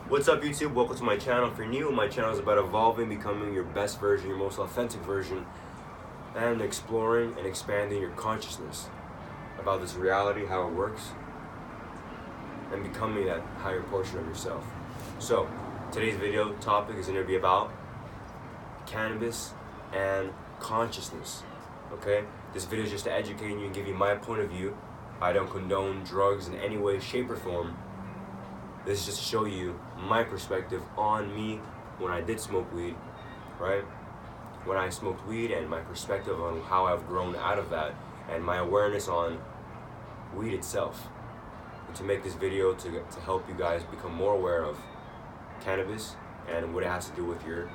What's up, YouTube? Welcome to my channel. If you're new, my channel is about evolving, becoming your best version, your most authentic version, and exploring and expanding your consciousness about this reality, how it works, and becoming that higher portion of yourself. So, today's video topic is going to be about cannabis and consciousness. Okay? This video is just to educate you and give you my point of view. I don't condone drugs in any way, shape, or form. This is just to show you my perspective on me when I did smoke weed, right? When I smoked weed, and my perspective on how I've grown out of that, and my awareness on weed itself. And to make this video to help you guys become more aware of cannabis and what it has to do with your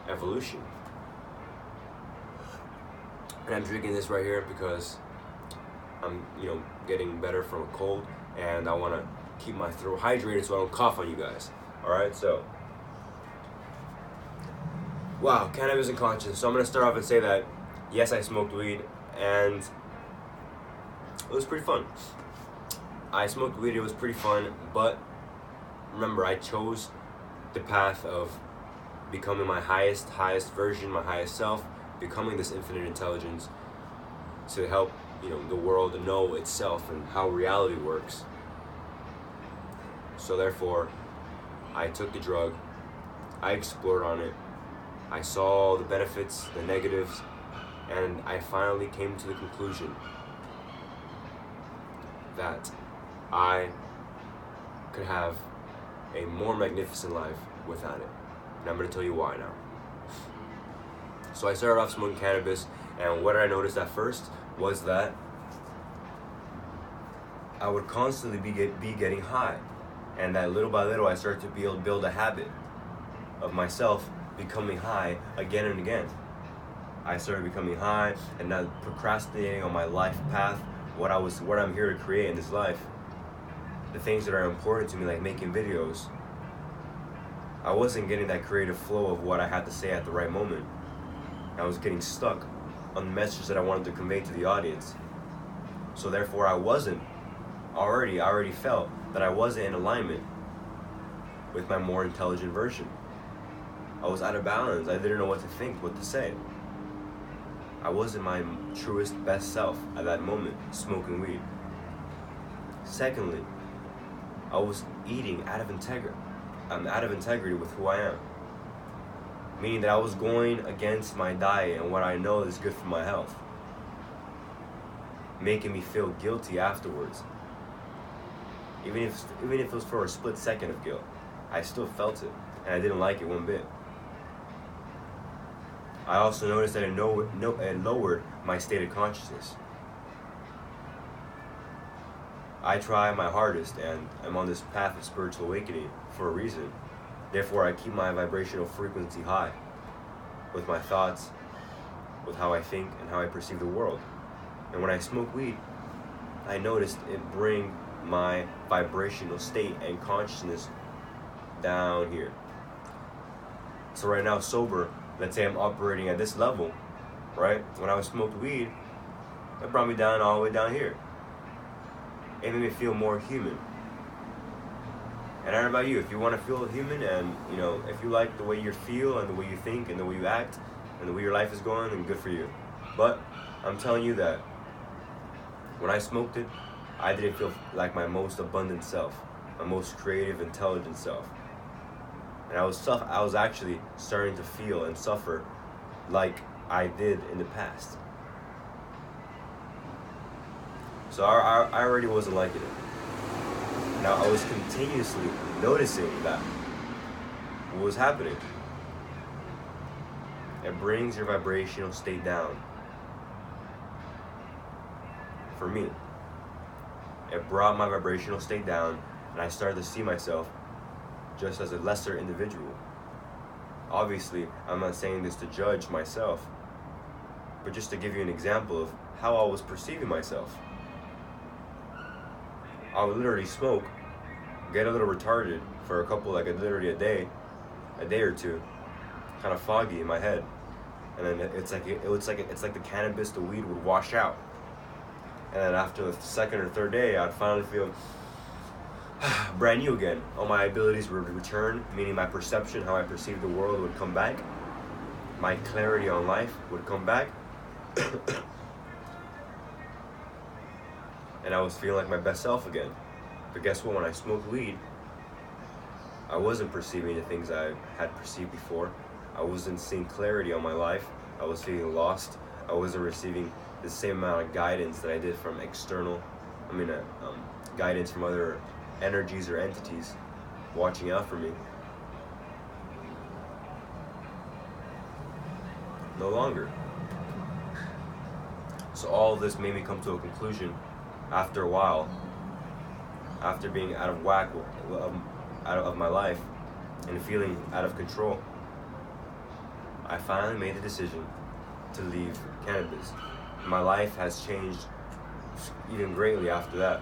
evolution. And I'm drinking this right here because I'm, getting better from a cold, and I want to keep my throat hydrated so I don't cough on you guys. Alright, so wow, cannabis and conscience. So I'm gonna start off and say that yes, I smoked weed and it was pretty fun. I smoked weed, it was pretty fun, but remember, I chose the path of becoming my highest version, my highest self, becoming this infinite intelligence to help, the world know itself and how reality works. So therefore, I took the drug, I explored on it, I saw the benefits, the negatives, and I finally came to the conclusion that I could have a more magnificent life without it. And I'm going to tell you why now. So I started off smoking cannabis, and what I noticed at first was that I would constantly be getting high. And that little by little, I started to be able to build a habit of myself becoming high again and again. I started becoming high and not procrastinating on my life path, what I'm here to create in this life. The things that are important to me, like making videos. I wasn't getting that creative flow of what I had to say at the right moment. I was getting stuck on the message that I wanted to convey to the audience. So therefore, I already felt that I wasn't in alignment with my more intelligent version. I was out of balance. I didn't know what to think, what to say. I wasn't my truest, best self at that moment, smoking weed. Secondly, I was eating out of integrity. I'm out of integrity with who I am. Meaning that I was going against my diet and what I know is good for my health. Making me feel guilty afterwards. Even if it was for a split second of guilt, I still felt it, and I didn't like it one bit. I also noticed that it lowered my state of consciousness. I try my hardest, and I'm on this path of spiritual awakening for a reason. Therefore, I keep my vibrational frequency high with my thoughts, with how I think, and how I perceive the world. And when I smoke weed, I noticed it bring my vibrational state and consciousness down here. So right now, sober, let's say I'm operating at this level, right? When I was smoked weed, it brought me down all the way down here. It made me feel more human. And I don't know about you, if you want to feel human, and if you like the way you feel and the way you think and the way you act and the way your life is going, then good for you. But I'm telling you that when I smoked it, I didn't feel like my most abundant self, my most creative, intelligent self. And I was actually starting to feel and suffer like I did in the past. So I already wasn't liking it. Now I was continuously noticing that what was happening. It brings your vibrational state down. For me, it brought my vibrational state down, and I started to see myself just as a lesser individual. Obviously, I'm not saying this to judge myself, but just to give you an example of how I was perceiving myself. I would literally smoke, get a little retarded for literally a day or two, kind of foggy in my head, and then it's like the cannabis, the weed would wash out. And then after the second or third day, I'd finally feel brand new again. All my abilities would return, meaning my perception, how I perceive the world, would come back. My clarity on life would come back. And I was feeling like my best self again. But guess what? When I smoked weed, I wasn't perceiving the things I had perceived before. I wasn't seeing clarity on my life. I was feeling lost. I wasn't receiving the same amount of guidance that I did from guidance from other energies or entities watching out for me. No longer. So all of this made me come to a conclusion after a while, after being out of whack of my life and feeling out of control. I finally made the decision to leave cannabis. My life has changed even greatly after that.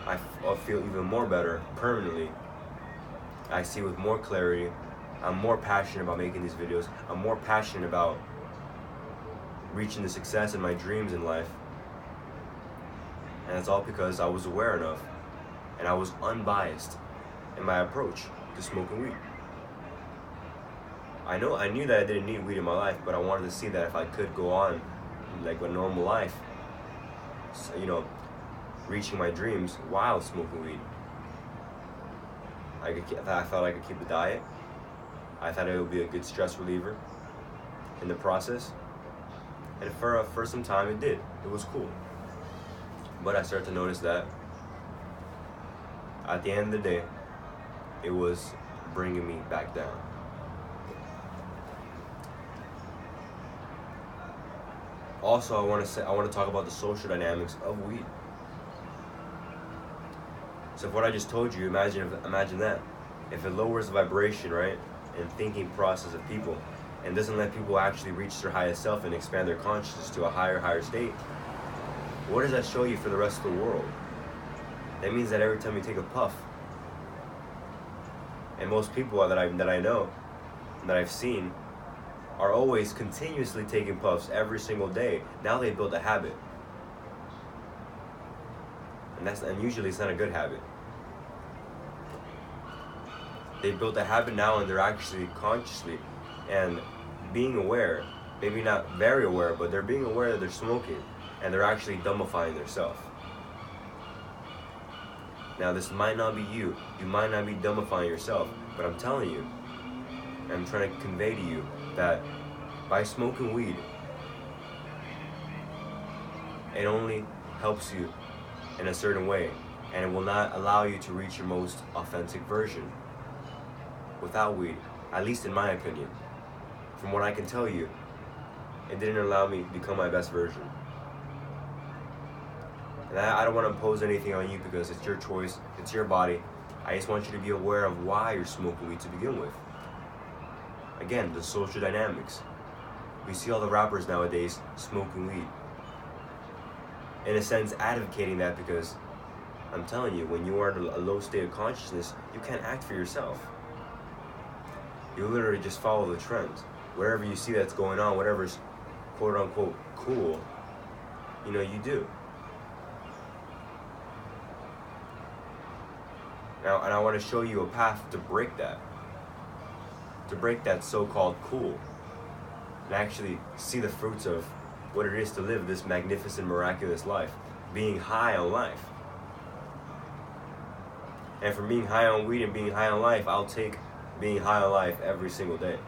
I feel even more better permanently. I see with more clarity. I'm more passionate about making these videos. I'm more passionate about reaching the success in my dreams in life. And it's all because I was aware enough and I was unbiased in my approach to smoking weed. I knew that I didn't need weed in my life, but I wanted to see that if I could go on like a normal life, reaching my dreams while smoking weed. I thought I could keep the diet. I thought it would be a good stress reliever in the process. And for some time it did. It was cool. But I started to notice that at the end of the day, it was bringing me back down. Also, I want to talk about the social dynamics of weed. So if what I just told you, imagine that. If it lowers the vibration, right, and thinking process of people, and doesn't let people actually reach their highest self and expand their consciousness to a higher state, what does that show you for the rest of the world? That means that every time you take a puff, and most people that I know, that I've seen, are always continuously taking puffs every single day. Now they built a habit. And usually it's not a good habit. They built a habit now and they're actually consciously and being aware, maybe not very aware, but they're being aware that they're smoking and they're actually dumbifying themselves. Now this might not be you. You might not be dumbifying yourself, but I'm telling you, I'm trying to convey to you that by smoking weed, it only helps you in a certain way, and it will not allow you to reach your most authentic version. Without weed, at least in my opinion, from what I can tell you, it didn't allow me to become my best version. And I don't want to impose anything on you because it's your choice, it's your body. I just want you to be aware of why you're smoking weed to begin with. Again, the social dynamics. We see all the rappers nowadays smoking weed. In a sense, advocating that because I'm telling you, when you are in a low state of consciousness, you can't act for yourself. You literally just follow the trends. Whatever you see that's going on, whatever's quote unquote cool, you do. Now, and I want to show you a path to break that. To break that so-called cool. And actually see the fruits of what it is to live this magnificent, miraculous life. Being high on life. And from being high on weed and being high on life, I'll take being high on life every single day.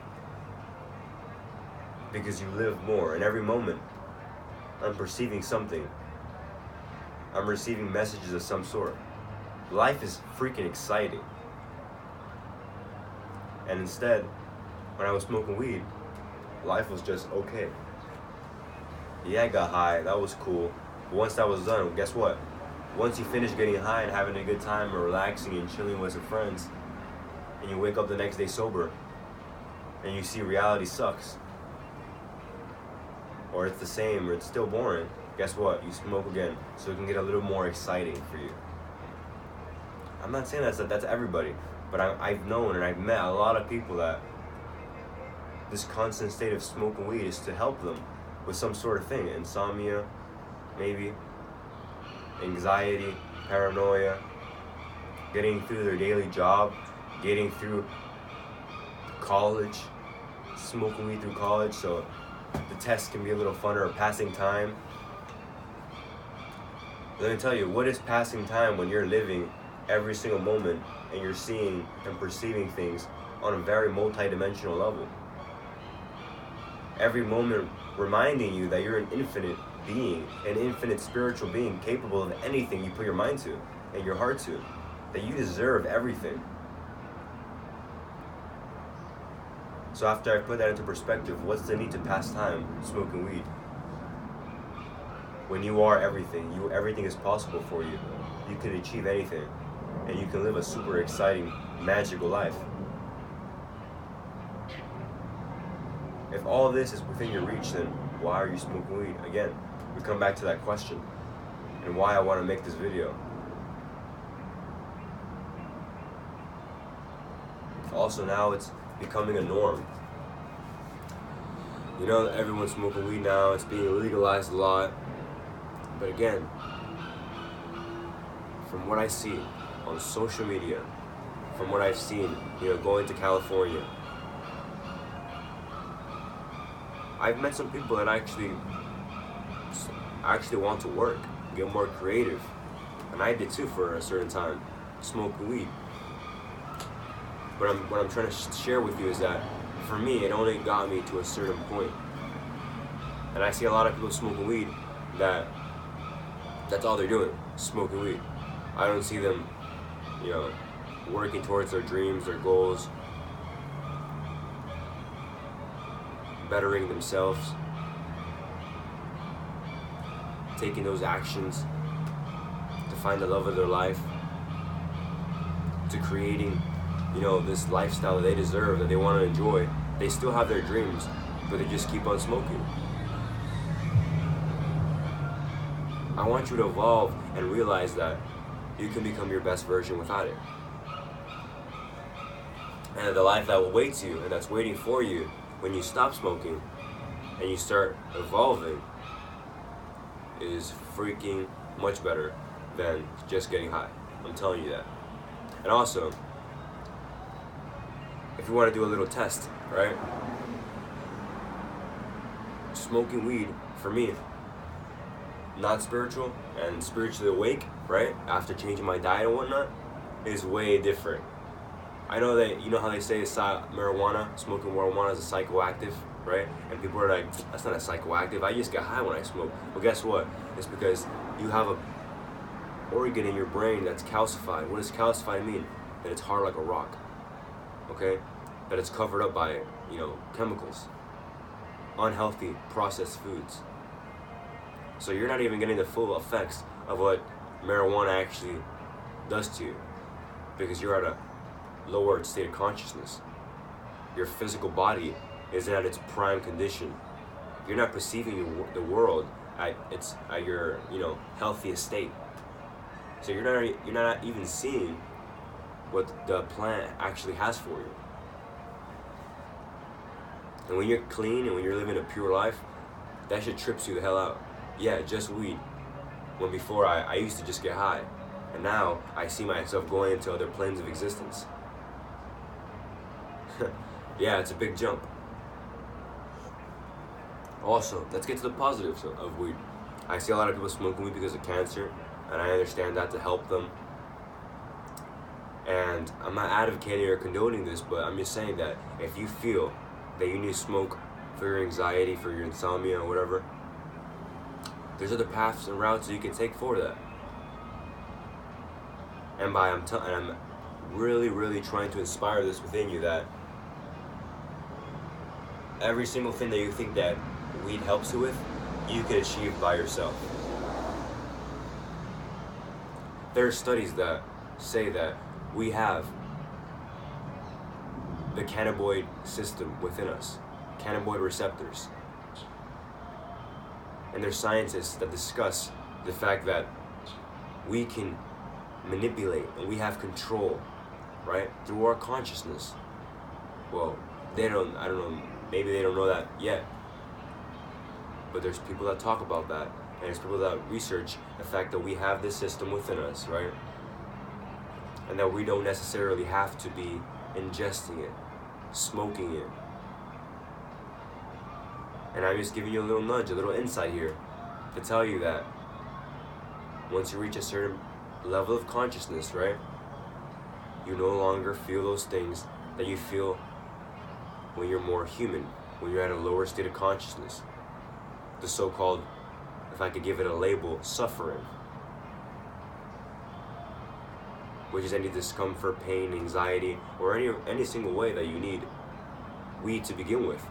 Because you live more. In every moment, I'm perceiving something. I'm receiving messages of some sort. Life is freaking exciting. And instead, when I was smoking weed, life was just okay. Yeah, I got high, that was cool. But once that was done, guess what? Once you finish getting high and having a good time or relaxing and chilling with some friends, and you wake up the next day sober, and you see reality sucks, or it's the same, or it's still boring, guess what? You smoke again, so it can get a little more exciting for you. I'm not saying that's everybody, but I've known and I've met a lot of people that this constant state of smoking weed is to help them with some sort of thing. Insomnia, maybe, anxiety, paranoia, getting through their daily job, getting through college, smoking weed through college, so the test can be a little funner, or passing time. Let me tell you, what is passing time when you're living every single moment and you're seeing and perceiving things on a very multi-dimensional level? Every moment reminding you that you're an infinite being, an infinite spiritual being, capable of anything you put your mind to and your heart to, that you deserve everything. So after I put that into perspective, what's the need to pass time smoking weed? When you are everything, everything is possible for you. You can achieve anything, and you can live a super exciting, magical life. If all this is within your reach, then why are you smoking weed? Again, we come back to that question, and why I want to make this video. Also, now it's becoming a norm. You know that everyone's smoking weed now, it's being legalized a lot. But again, from what I see on social media, from what I've seen, going to California, I've met some people that actually want to work, get more creative. And I did too for a certain time, smoking weed. But what I'm trying to share with you is that for me, it only got me to a certain point. And I see a lot of people smoking weed that's all they're doing, smoking weed. I don't see them, working towards their dreams, their goals, bettering themselves, taking those actions to find the love of their life, to creating, this lifestyle that they deserve, that they want to enjoy. They still have their dreams, but they just keep on smoking. I want you to evolve and realize that you can become your best version without it. And the life that awaits you and that's waiting for you when you stop smoking and you start evolving is freaking much better than just getting high. I'm telling you that. And also, if you want to do a little test, right? Smoking weed, for me, not spiritual and spiritually awake, right? After changing my diet and whatnot, is way different. I know that, how they say marijuana, smoking marijuana is a psychoactive, right? And people are like, that's not a psychoactive, I just get high when I smoke. Well, guess what? It's because you have a organ in your brain that's calcified. What does calcified mean? That it's hard like a rock, okay? That it's covered up by, chemicals, unhealthy processed foods. So you're not even getting the full effects of what marijuana actually does to you, because you're at a lower state of consciousness. Your physical body isn't at its prime condition. You're not perceiving the world at your healthiest state. So you're not even seeing what the plant actually has for you. And when you're clean and when you're living a pure life, that shit trips you the hell out. Yeah, just weed. When before I used to just get high. And now I see myself going into other planes of existence. Yeah, it's a big jump. Also, let's get to the positives of weed. I see a lot of people smoking weed because of cancer, and I understand that to help them. And I'm not advocating or condoning this, but I'm just saying that if you feel that you need to smoke for your anxiety, for your insomnia, or whatever, there's other paths and routes that you can take for that. And I'm really, really trying to inspire this within you, that every single thing that you think that weed helps you with, you can achieve by yourself. There are studies that say that we have the cannabinoid system within us, cannabinoid receptors. And there's scientists that discuss the fact that we can manipulate and we have control, right, through our consciousness. Well, I don't know, maybe they don't know that yet. But there's people that talk about that, and there's people that research the fact that we have this system within us, right? and that we don't necessarily have to be ingesting it, smoking it. And I'm just giving you a little nudge, a little insight here to tell you that once you reach a certain level of consciousness, right, you no longer feel those things that you feel when you're more human, when you're at a lower state of consciousness. The so-called, if I could give it a label, suffering, which is any discomfort, pain, anxiety, or any single way that you need weed to begin with.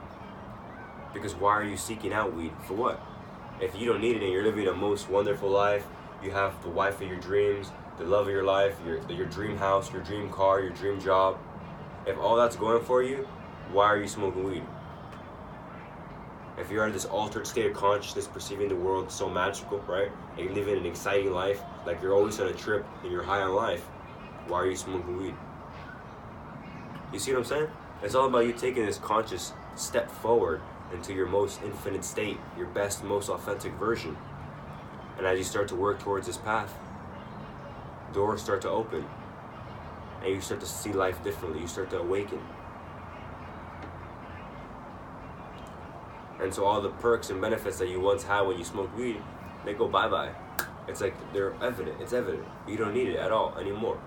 Because why are you seeking out weed? For what? If you don't need it and you're living a most wonderful life, you have the wife of your dreams, the love of your life, your dream house, your dream car, your dream job. If all that's going for you, why are you smoking weed? If you're in this altered state of consciousness, perceiving the world so magical, right? And you're living an exciting life, like you're always on a trip and you're high on life, why are you smoking weed? You see what I'm saying? It's all about you taking this conscious step forward into your most infinite state, your best, most authentic version. And as you start to work towards this path, doors start to open, and you start to see life differently. You start to awaken. And so all the perks and benefits that you once had when you smoked weed, they go bye-bye. It's like they're evident. It's evident. You don't need it at all anymore.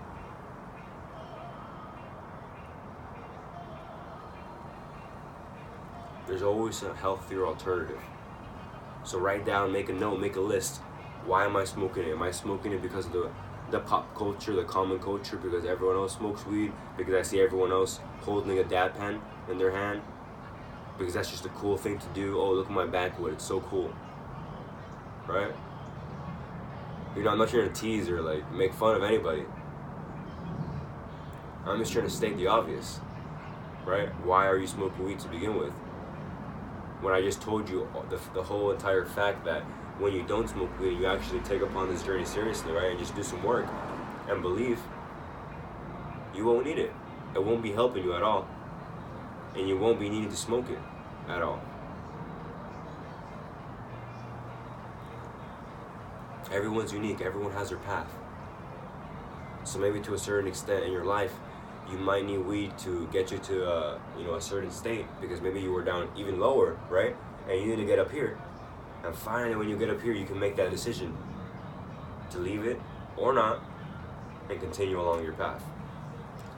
There's always a healthier alternative. So write down, make a note, make a list. Why am I smoking it? Am I smoking it because of the pop culture, the common culture, because everyone else smokes weed, because I see everyone else holding a dab pen in their hand, because that's just a cool thing to do? Oh, look at my backwood, it's so cool, right? You know, I'm not trying to tease or like make fun of anybody. I'm just trying to state the obvious, right? Why are you smoking weed to begin with? When I just told you the whole entire fact that when you don't smoke weed, you actually take upon this journey seriously, right? And just do some work and believe, you won't need it. It won't be helping you at all. And you won't be needing to smoke it at all. Everyone's unique. Everyone has their path. So maybe to a certain extent in your life, you might need weed to get you to a certain state, because maybe you were down even lower, right? And you need to get up here. And finally, when you get up here, you can make that decision to leave it or not and continue along your path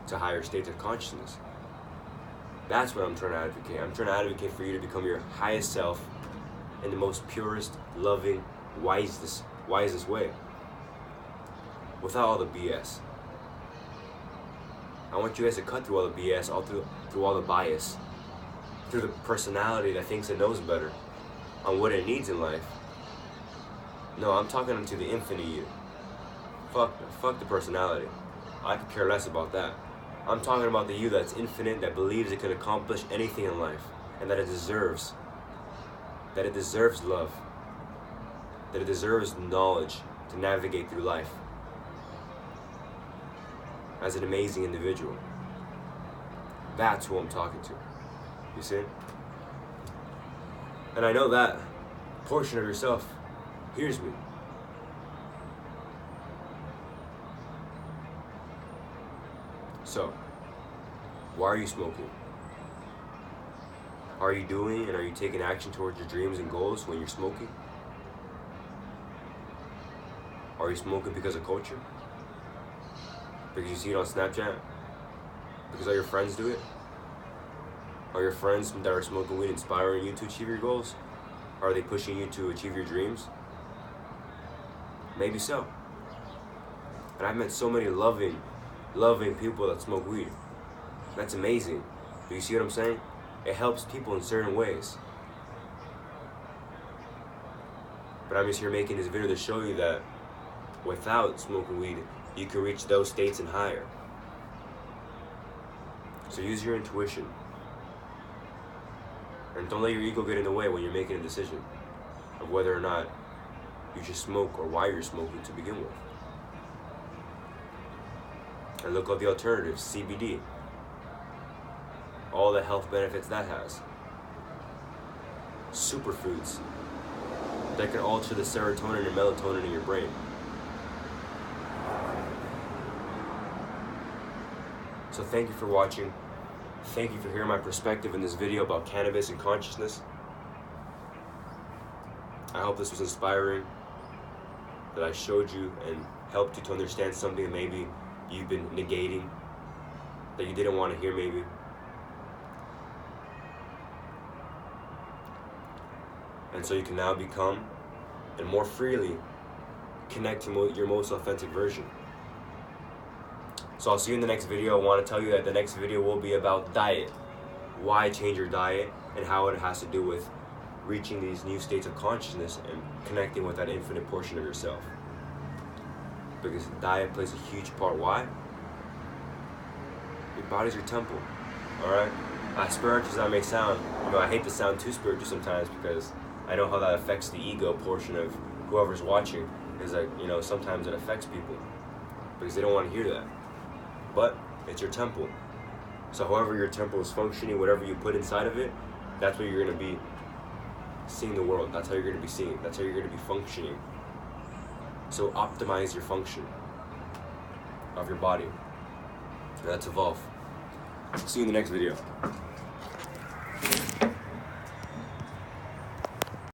to higher states of consciousness. That's what I'm trying to advocate. I'm trying to advocate for you to become your highest self in the most purest, loving, wisest way, without all the BS. I want you guys to cut through all the BS, through all the bias, through the personality that thinks it knows better on what it needs in life. No, I'm talking to the infinite you. Fuck the personality. I could care less about that. I'm talking about the you that's infinite, that believes it can accomplish anything in life, and that it deserves love, that it deserves knowledge to navigate through life as an amazing individual. That's who I'm talking to. You see? And I know that portion of yourself hears me. So, why are you smoking? Are you doing and are you taking action towards your dreams and goals when you're smoking? Are you smoking because of culture? Because you see it on Snapchat? Because all your friends do it? Are your friends that are smoking weed inspiring you to achieve your goals? Are they pushing you to achieve your dreams? Maybe so. And I've met so many loving people that smoke weed. That's amazing. Do you see what I'm saying? It helps people in certain ways. But I'm just here making this video to show you that without smoking weed, you can reach those states and higher. So use your intuition. And don't let your ego get in the way when you're making a decision of whether or not you should smoke or why you're smoking to begin with. And look at the alternatives, CBD. All the health benefits that has. Superfoods that can alter the serotonin and melatonin in your brain. So thank you for watching. Thank you for hearing my perspective in this video about cannabis and consciousness. I hope this was inspiring, that I showed you and helped you to understand something that maybe you've been negating, that you didn't want to hear maybe. And so you can now become and more freely connect to your most authentic version. So I'll see you in the next video. I want to tell you that the next video will be about diet. Why change your diet and how it has to do with reaching these new states of consciousness and connecting with that infinite portion of yourself. Because diet plays a huge part. Why? Your body's your temple. Alright? As spiritual as that may sound, I hate to sound too spiritual sometimes because I know how that affects the ego portion of whoever's watching. Is that, sometimes it affects people because they don't want to hear that. But it's your temple. So however your temple is functioning, whatever you put inside of it, that's what you're going to be seeing the world. That's how you're going to be seeing. That's how you're going to be functioning. So optimize your function of your body. Let's evolve. See you in the next video.